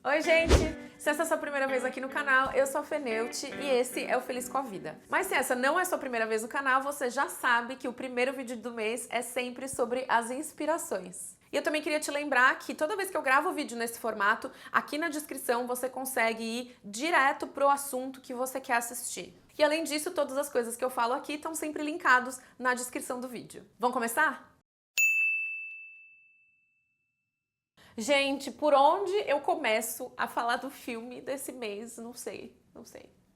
Oi, gente! Se essa é a sua primeira vez aqui no canal, eu sou a Feneuti e esse é o Feliz com a Vida. Mas se essa não é a sua primeira vez no canal, você já sabe que o primeiro vídeo do mês é sempre sobre as inspirações. E eu também queria te lembrar que toda vez que eu gravo vídeo nesse formato, aqui na descrição você consegue ir direto pro assunto que você quer assistir. E além disso, todas as coisas que eu falo aqui estão sempre linkados na descrição do vídeo. Vamos começar? Gente, por onde eu começo a falar do filme desse mês? Não sei.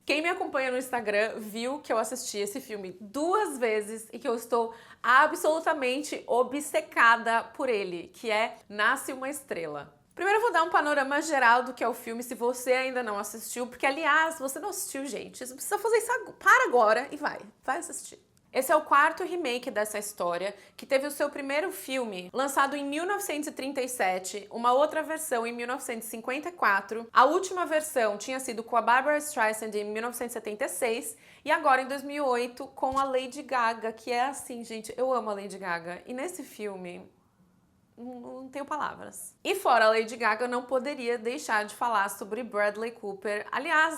Quem me acompanha no Instagram viu que eu assisti esse filme 2 vezes e que eu estou absolutamente obcecada por ele, que é Nasce uma Estrela. Primeiro eu vou dar um panorama geral do que é o filme, se você ainda não assistiu, porque aliás, se você não assistiu, gente, você precisa fazer isso para agora e vai assistir. Esse é o 4º remake dessa história, que teve o seu primeiro filme lançado em 1937, uma outra versão em 1954, a última versão tinha sido com a Barbra Streisand em 1976 e agora em 2008 com a Lady Gaga, que é assim, gente, eu amo a Lady Gaga. E nesse filme não tenho palavras. E fora a Lady Gaga, eu não poderia deixar de falar sobre Bradley Cooper. Aliás,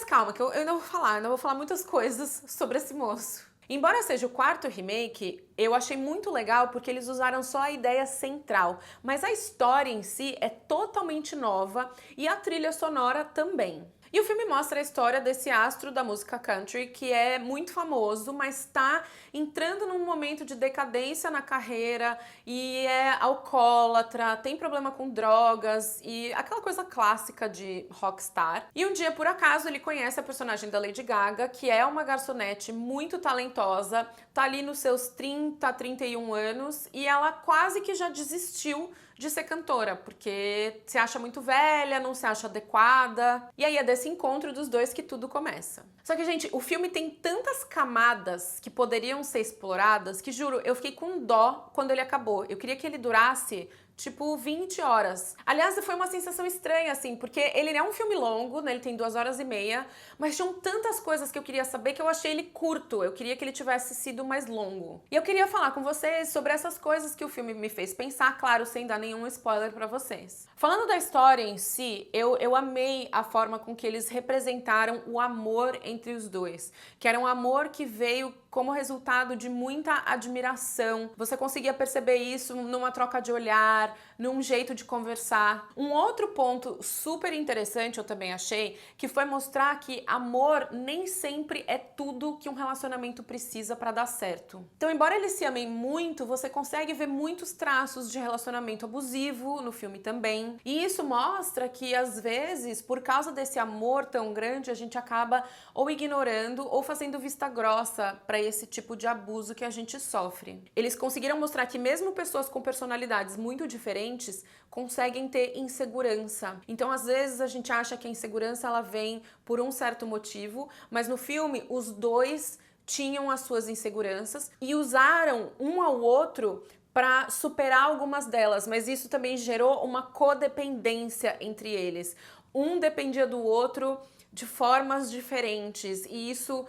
calma, que eu ainda vou falar muitas coisas sobre esse moço. Embora seja o 4º remake, eu achei muito legal porque eles usaram só a ideia central, mas a história em si é totalmente nova e a trilha sonora também. E o filme mostra a história desse astro da música country que é muito famoso, mas está entrando num momento de decadência na carreira e é alcoólatra, tem problema com drogas e aquela coisa clássica de rockstar. E um dia, por acaso, ele conhece a personagem da Lady Gaga, que é uma garçonete muito talentosa, tá ali nos seus 30, 31 anos e ela quase que já desistiu de ser cantora, porque se acha muito velha, não se acha adequada. E aí é desse encontro dos dois que tudo começa. Só que, gente, o filme tem tantas camadas que poderiam ser exploradas que, juro, eu fiquei com dó quando ele acabou. Eu queria que ele durasse tipo 20 horas. Aliás, foi uma sensação estranha, assim, porque ele é um filme longo, né? Ele tem 2 horas e meia, mas tinham tantas coisas que eu queria saber que eu achei ele curto. Eu queria que ele tivesse sido mais longo. E eu queria falar com vocês sobre essas coisas que o filme me fez pensar, claro, sem dar nenhum spoiler pra vocês. Falando da história em si, eu amei a forma com que eles representaram o amor entre os dois, que era um amor que veio como resultado de muita admiração. Você conseguia perceber isso numa troca de olhar, num jeito de conversar. Um outro ponto super interessante, eu também achei, que foi mostrar que amor nem sempre é tudo que um relacionamento precisa para dar certo. Então, embora eles se amem muito, você consegue ver muitos traços de relacionamento abusivo no filme também. E isso mostra que, às vezes, por causa desse amor tão grande, a gente acaba ou ignorando ou fazendo vista grossa para esse tipo de abuso que a gente sofre. Eles conseguiram mostrar que mesmo pessoas com personalidades muito diferentes conseguem ter insegurança. Então, às vezes, a gente acha que a insegurança ela vem por um certo motivo, mas no filme os dois tinham as suas inseguranças e usaram um ao outro para superar algumas delas, mas isso também gerou uma codependência entre eles. Um dependia do outro de formas diferentes e isso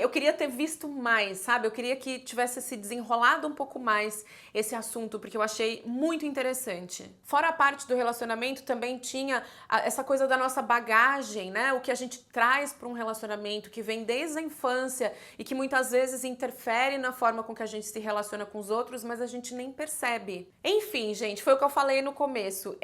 eu queria ter visto mais, sabe? Eu queria que tivesse se desenrolado um pouco mais esse assunto, porque eu achei muito interessante. Fora a parte do relacionamento, também tinha essa coisa da nossa bagagem, né? O que a gente traz para um relacionamento, que vem desde a infância e que muitas vezes interfere na forma com que a gente se relaciona com os outros, mas a gente nem percebe. Enfim, gente, foi o que eu falei no começo.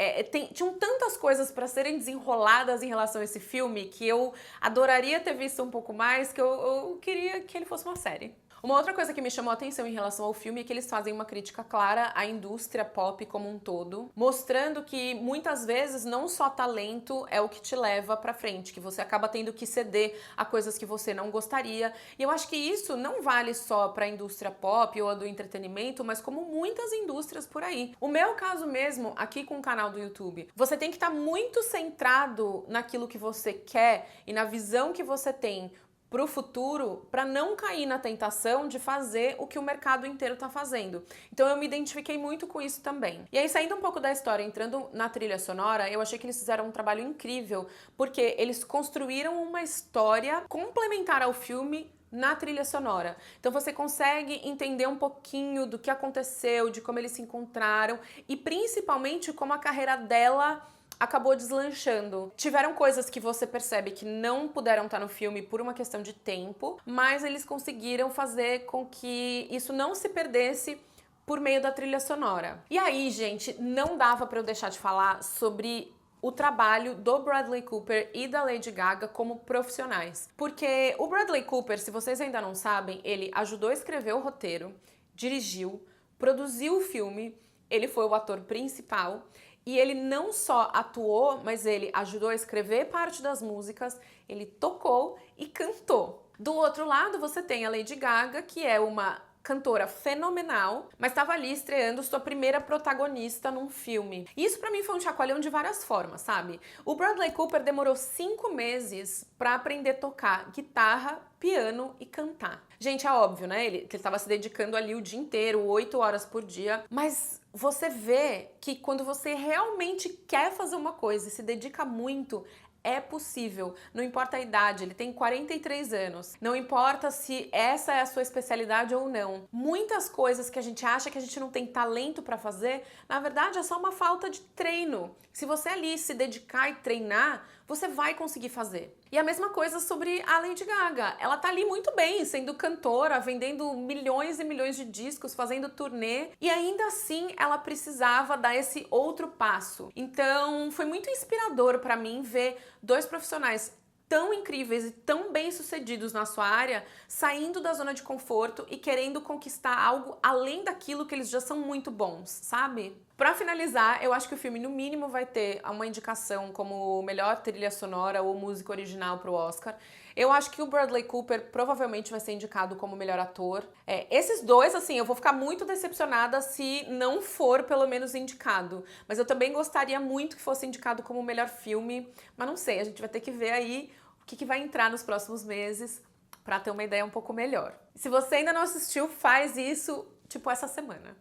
Tinham tantas coisas para serem desenroladas em relação a esse filme que eu adoraria ter visto um pouco mais, que eu queria que ele fosse uma série. Uma outra coisa que me chamou a atenção em relação ao filme é que eles fazem uma crítica clara à indústria pop como um todo, mostrando que muitas vezes não só talento é o que te leva pra frente, que você acaba tendo que ceder a coisas que você não gostaria. E eu acho que isso não vale só pra indústria pop ou a do entretenimento, mas como muitas indústrias por aí. O meu caso mesmo, aqui com o canal do YouTube, você tem que estar muito centrado naquilo que você quer e na visão que você tem para o futuro, para não cair na tentação de fazer o que o mercado inteiro está fazendo. Então eu me identifiquei muito com isso também. E aí, saindo um pouco da história, entrando na trilha sonora, eu achei que eles fizeram um trabalho incrível, porque eles construíram uma história complementar ao filme na trilha sonora. Então você consegue entender um pouquinho do que aconteceu, de como eles se encontraram e principalmente como a carreira dela acabou deslanchando. Tiveram coisas que você percebe que não puderam estar no filme por uma questão de tempo, mas eles conseguiram fazer com que isso não se perdesse por meio da trilha sonora. E aí, gente, não dava pra eu deixar de falar sobre o trabalho do Bradley Cooper e da Lady Gaga como profissionais. Porque o Bradley Cooper, se vocês ainda não sabem, ele ajudou a escrever o roteiro, dirigiu, produziu o filme, ele foi o ator principal e ele não só atuou, mas ele ajudou a escrever parte das músicas, ele tocou e cantou. Do outro lado, você tem a Lady Gaga, que é uma cantora fenomenal, mas estava ali estreando sua primeira protagonista num filme. E isso pra mim foi um chacoalhão de várias formas, sabe? O Bradley Cooper demorou 5 meses pra aprender a tocar guitarra, piano e cantar. Gente, é óbvio, né? Ele estava se dedicando ali o dia inteiro, 8 horas por dia, mas você vê que quando você realmente quer fazer uma coisa e se dedica muito, é possível, não importa a idade, ele tem 43 anos, não importa se essa é a sua especialidade ou não. Muitas coisas que a gente acha que a gente não tem talento pra fazer, na verdade é só uma falta de treino. Se você ali se dedicar e treinar, você vai conseguir fazer. E a mesma coisa sobre a Lady Gaga. Ela tá ali muito bem, sendo cantora, vendendo milhões e milhões de discos, fazendo turnê, e ainda assim ela precisava dar esse outro passo. Então, foi muito inspirador pra mim ver dois profissionais tão incríveis e tão bem-sucedidos na sua área, saindo da zona de conforto e querendo conquistar algo além daquilo que eles já são muito bons, sabe? Pra finalizar, eu acho que o filme, no mínimo, vai ter uma indicação como melhor trilha sonora ou música original pro Oscar. Eu acho que o Bradley Cooper provavelmente vai ser indicado como melhor ator. Esses dois, assim, eu vou ficar muito decepcionada se não for pelo menos indicado. Mas eu também gostaria muito que fosse indicado como melhor filme. Mas não sei, a gente vai ter que ver aí o que vai entrar nos próximos meses pra ter uma ideia um pouco melhor. Se você ainda não assistiu, faz isso, tipo, essa semana.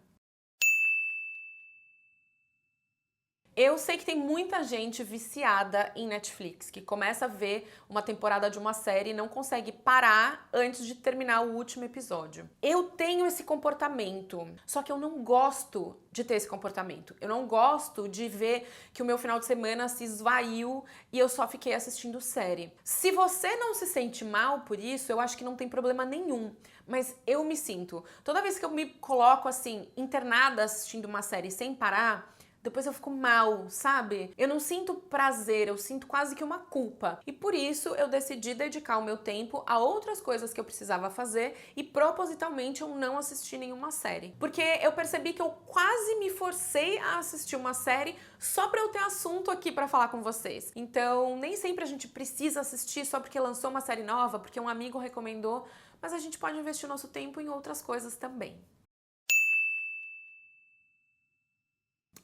Eu sei que tem muita gente viciada em Netflix, que começa a ver uma temporada de uma série e não consegue parar antes de terminar o último episódio. Eu tenho esse comportamento, só que eu não gosto de ter esse comportamento. Eu não gosto de ver que o meu final de semana se esvaiu e eu só fiquei assistindo série. Se você não se sente mal por isso, eu acho que não tem problema nenhum. Mas eu me sinto. Toda vez que eu me coloco assim, internada assistindo uma série sem parar, depois eu fico mal, sabe? Eu não sinto prazer, eu sinto quase que uma culpa. E por isso eu decidi dedicar o meu tempo a outras coisas que eu precisava fazer e propositalmente eu não assisti nenhuma série. Porque eu percebi que eu quase me forcei a assistir uma série só pra eu ter assunto aqui pra falar com vocês. Então, nem sempre a gente precisa assistir só porque lançou uma série nova, porque um amigo recomendou, mas a gente pode investir o nosso tempo em outras coisas também.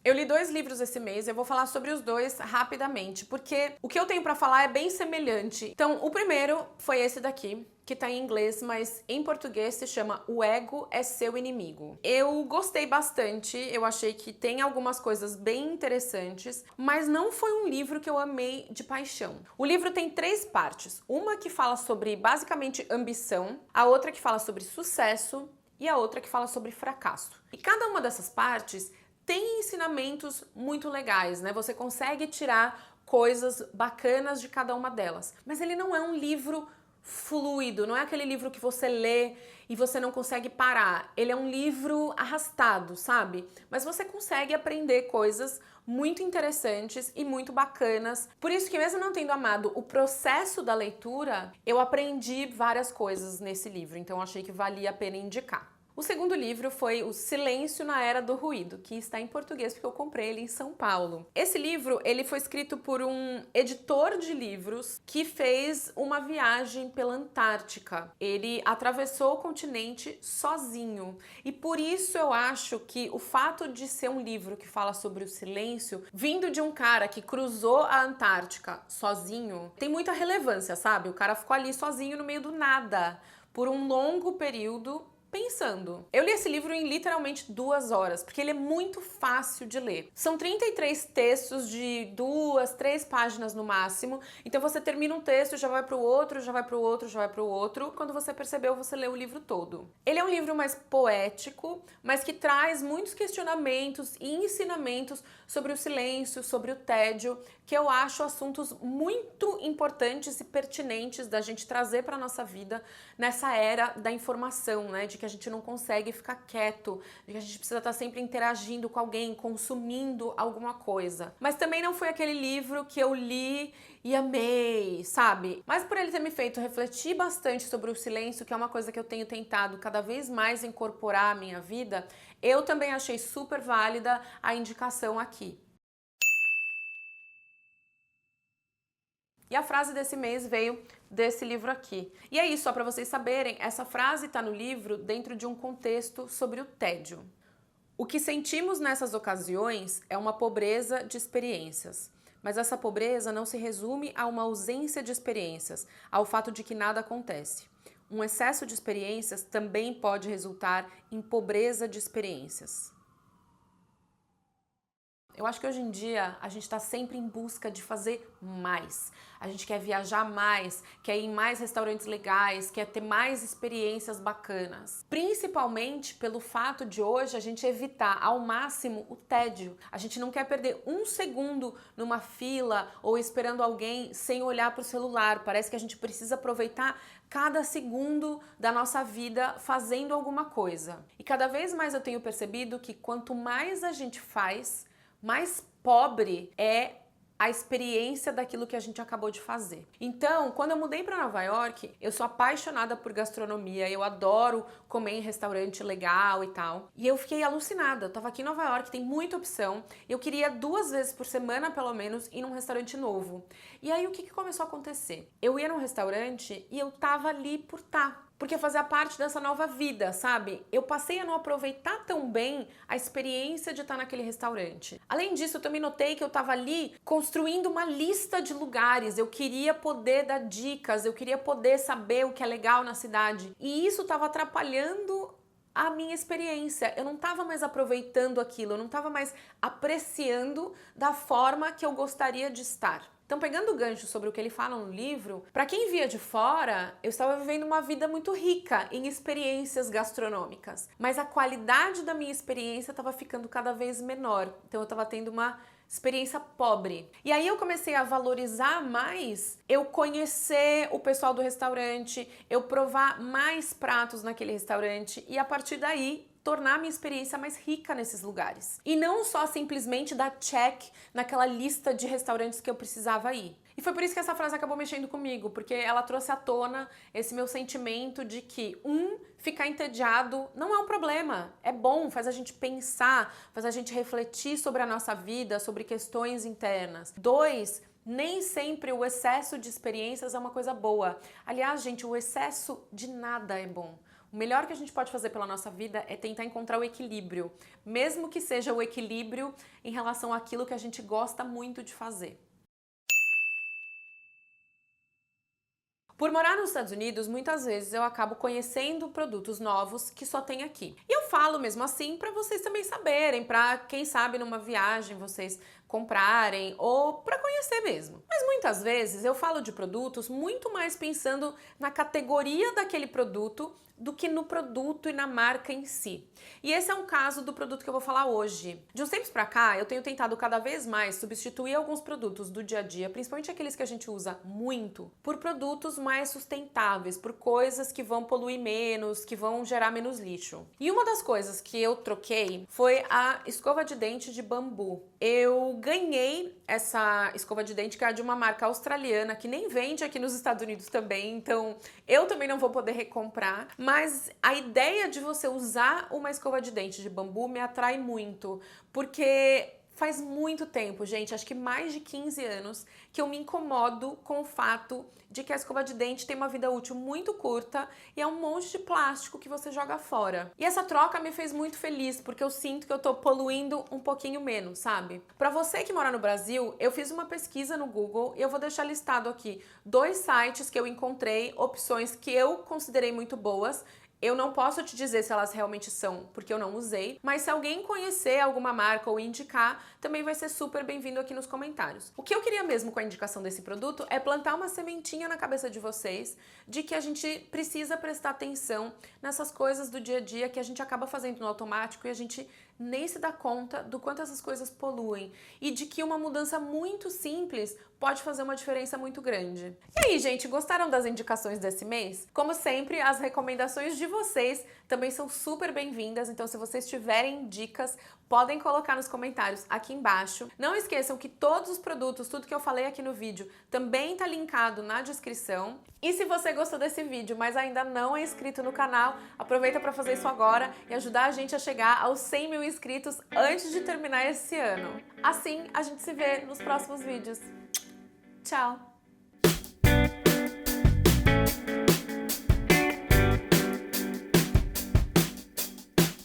Eu li 2 livros esse mês, eu vou falar sobre os dois rapidamente, porque o que eu tenho pra falar é bem semelhante. Então, o primeiro foi esse daqui, que tá em inglês, mas em português se chama O Ego é Seu Inimigo. Eu gostei bastante, eu achei que tem algumas coisas bem interessantes, mas não foi um livro que eu amei de paixão. O livro tem 3 partes, uma que fala sobre basicamente ambição, a outra que fala sobre sucesso e a outra que fala sobre fracasso. E cada uma dessas partes tem ensinamentos muito legais, né? Você consegue tirar coisas bacanas de cada uma delas. Mas ele não é um livro fluido, não é aquele livro que você lê e você não consegue parar. Ele é um livro arrastado, sabe? Mas você consegue aprender coisas muito interessantes e muito bacanas. Por isso que mesmo não tendo amado o processo da leitura, eu aprendi várias coisas nesse livro, então achei que valia a pena indicar. O segundo livro foi O Silêncio na Era do Ruído, que está em português porque eu comprei ele em São Paulo. Esse livro, ele foi escrito por um editor de livros que fez uma viagem pela Antártica. Ele atravessou o continente sozinho. E por isso eu acho que o fato de ser um livro que fala sobre o silêncio, vindo de um cara que cruzou a Antártica sozinho, tem muita relevância, sabe? O cara ficou ali sozinho no meio do nada por um longo período pensando. Eu li esse livro em literalmente 2 horas, porque ele é muito fácil de ler. São 33 textos de 2, 3 páginas no máximo, então você termina um texto, já vai pro outro, já vai pro outro, já vai pro outro. Quando você percebeu, você leu o livro todo. Ele é um livro mais poético, mas que traz muitos questionamentos e ensinamentos sobre o silêncio, sobre o tédio, que eu acho assuntos muito importantes e pertinentes da gente trazer para nossa vida nessa era da informação, né? De que a gente não consegue ficar quieto, de que a gente precisa estar sempre interagindo com alguém, consumindo alguma coisa. Mas também não foi aquele livro que eu li e amei, sabe? Mas por ele ter me feito refletir bastante sobre o silêncio, que é uma coisa que eu tenho tentado cada vez mais incorporar à minha vida, eu também achei super válida a indicação aqui. E a frase desse mês veio desse livro aqui. E é isso, só para vocês saberem, essa frase está no livro dentro de um contexto sobre o tédio. O que sentimos nessas ocasiões é uma pobreza de experiências. Mas essa pobreza não se resume a uma ausência de experiências, ao fato de que nada acontece. Um excesso de experiências também pode resultar em pobreza de experiências. Eu acho que hoje em dia a gente está sempre em busca de fazer mais. A gente quer viajar mais, quer ir em mais restaurantes legais, quer ter mais experiências bacanas. Principalmente pelo fato de hoje a gente evitar ao máximo o tédio. A gente não quer perder um segundo numa fila ou esperando alguém sem olhar para o celular. Parece que a gente precisa aproveitar cada segundo da nossa vida fazendo alguma coisa. E cada vez mais eu tenho percebido que quanto mais a gente faz, mais pobre é a experiência daquilo que a gente acabou de fazer. Então, quando eu mudei para Nova York, eu sou apaixonada por gastronomia, eu adoro comer em restaurante legal e tal. E eu fiquei alucinada, eu tava aqui em Nova York, tem muita opção, eu queria 2 vezes por semana, pelo menos, ir num restaurante novo. E aí, o que começou a acontecer? Eu ia num restaurante e eu tava ali por porque fazia parte dessa nova vida, sabe? Eu passei a não aproveitar tão bem a experiência de estar naquele restaurante. Além disso, eu também notei que eu estava ali construindo uma lista de lugares. Eu queria poder dar dicas, eu queria poder saber o que é legal na cidade. E isso estava atrapalhando a minha experiência. Eu não estava mais aproveitando aquilo, eu não estava mais apreciando da forma que eu gostaria de estar. Então, pegando o gancho sobre o que ele fala no livro, para quem via de fora, eu estava vivendo uma vida muito rica em experiências gastronômicas, mas a qualidade da minha experiência estava ficando cada vez menor. Então, eu estava tendo uma experiência pobre. E aí eu comecei a valorizar mais eu conhecer o pessoal do restaurante, eu provar mais pratos naquele restaurante e a partir daí tornar a minha experiência mais rica nesses lugares. E não só simplesmente dar check naquela lista de restaurantes que eu precisava ir. E foi por isso que essa frase acabou mexendo comigo, porque ela trouxe à tona esse meu sentimento de que, ficar entediado não é um problema, é bom, faz a gente pensar, faz a gente refletir sobre a nossa vida, sobre questões internas. 2, nem sempre o excesso de experiências é uma coisa boa. Aliás, gente, o excesso de nada é bom. O melhor que a gente pode fazer pela nossa vida é tentar encontrar o equilíbrio, mesmo que seja o equilíbrio em relação àquilo que a gente gosta muito de fazer. Por morar nos Estados Unidos, muitas vezes eu acabo conhecendo produtos novos que só tem aqui. E eu falo mesmo assim para vocês também saberem, para quem sabe numa viagem vocês comprarem ou para conhecer mesmo. Mas muitas vezes eu falo de produtos muito mais pensando na categoria daquele produto do que no produto e na marca em si. E esse é um caso do produto que eu vou falar hoje. De uns tempos pra cá, eu tenho tentado cada vez mais substituir alguns produtos do dia a dia, principalmente aqueles que a gente usa muito, por produtos mais sustentáveis, por coisas que vão poluir menos, que vão gerar menos lixo. E uma das coisas que eu troquei foi a escova de dente de bambu. Eu ganhei essa escova de dente que é de uma marca australiana que nem vende aqui nos Estados Unidos também, então eu também não vou poder recomprar. Mas a ideia de você usar uma escova de dente de bambu me atrai muito, porque faz muito tempo, gente, acho que mais de 15 anos, que eu me incomodo com o fato de que a escova de dente tem uma vida útil muito curta e é um monte de plástico que você joga fora. E essa troca me fez muito feliz, porque eu sinto que eu tô poluindo um pouquinho menos, sabe? Pra você que mora no Brasil, eu fiz uma pesquisa no Google e eu vou deixar listado aqui 2 sites que eu encontrei, opções que eu considerei muito boas, Eu não posso te dizer se elas realmente são, porque eu não usei, mas se alguém conhecer alguma marca ou indicar, também vai ser super bem-vindo aqui nos comentários. O que eu queria mesmo com a indicação desse produto é plantar uma sementinha na cabeça de vocês de que a gente precisa prestar atenção nessas coisas do dia a dia que a gente acaba fazendo no automático e a gente nem se dá conta do quanto essas coisas poluem e de que uma mudança muito simples pode fazer uma diferença muito grande. E aí, gente, gostaram das indicações desse mês? Como sempre, as recomendações de vocês também são super bem-vindas, então se vocês tiverem dicas, podem colocar nos comentários aqui embaixo. Não esqueçam que todos os produtos, tudo que eu falei aqui no vídeo, também tá linkado na descrição. E se você gostou desse vídeo, mas ainda não é inscrito no canal, aproveita para fazer isso agora e ajudar a gente a chegar aos 100 mil inscritos antes de terminar esse ano. Assim, a gente se vê nos próximos vídeos. Tchau!